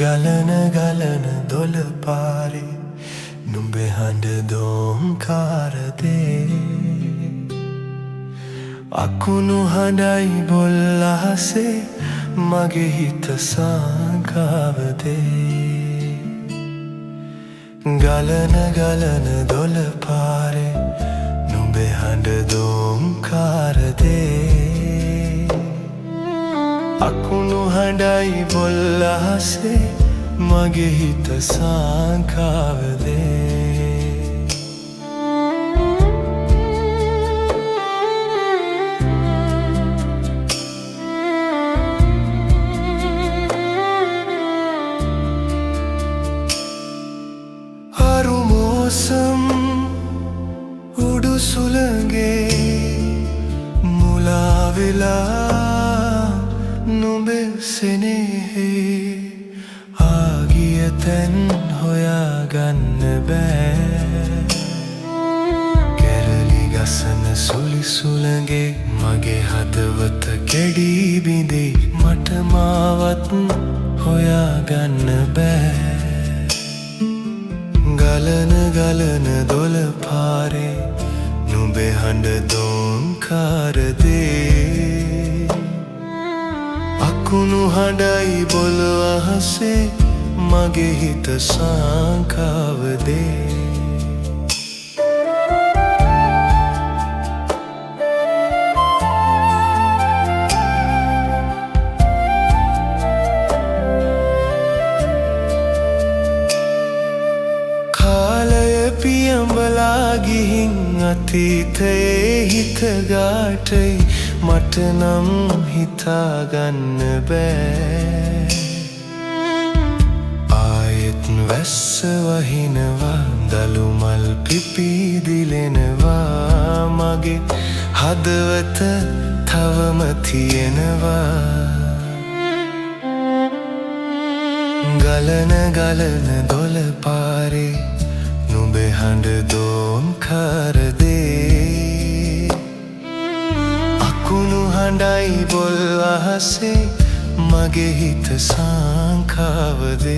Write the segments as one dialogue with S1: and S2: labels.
S1: ගලන ගලන දොළ පාරේ නුඹේ හඬ දෝංකාරදේ අකුණු හඬයි බොල් අහසේ මගේ හිත සංකාවදේ ගලන ගලන දොළ පාරේ නුඹේ හඬ දෝංකාරදේ අකුණු හඬයි බොල් අහසේ මගේ හිත සංකාවදේ අරුමෝසම් උඩු සුළඟේ මුලා වෙලා නුඹේ සෙනෙහේ ආගිය තැන් හොයාගන්න බෑ කැරලි ගසන සුළි සුළඟේ මගේ හදවත කැඩී බිඳේ මට මාවත් හොයාගන්න බෑ ගලන ගලන දොළ පාරේ නුඹේ හඬ දෝංකාරදේ අකුණු හඬයි බොල් අහසේ මගේ හිත සංකාවදේ පියඹලා ගිහින් අතීතයේ හිත ගාටයි මට නම් හිතාගන්න බෑ ආයෙත් වැස්ස වහිනවා දළු මල් පිපිදිලෙනවා මගේ හදවත තවම තියෙනවා ගලන ගලන දොළ පාරේ නුඹේ හඬ දෝංකාරදේ අකුණු හඬයි බොල් අහසේ මගේ හිත සංකාවදේ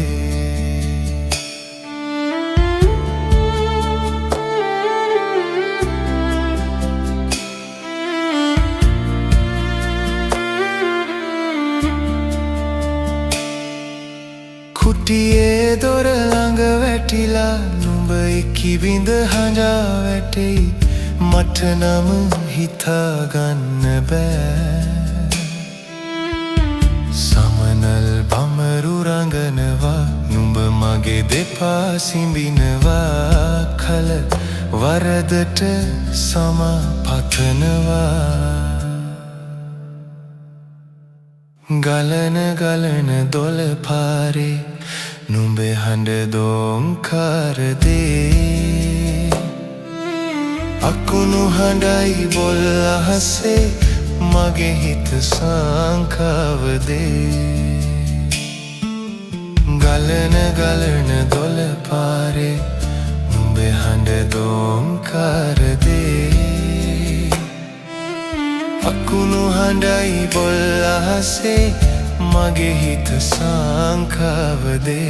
S1: කුටියේ දොර ළඟ වැටිලා කිවිඳ හඬා වැටෙයි මට නම හිතාගන්න බෑ සමනල් බමරු රඟනවා නුඹ මගේ දෙපා සිඹිනවා කල වරදට සමපතනවා ගලන ගලන දොළ පාරේ නුඹේ හඬ දෝංකාරදේ අකුණු හඬයි බොල් අහසේ මගේ හිත සංකාවදේ ගලන ගලන දොළ පාරේ නුඹේ හඬ දෝංකාරදේ අකුණු හඬයි බොල් අහසේ මගේ හිත සංකාවදේ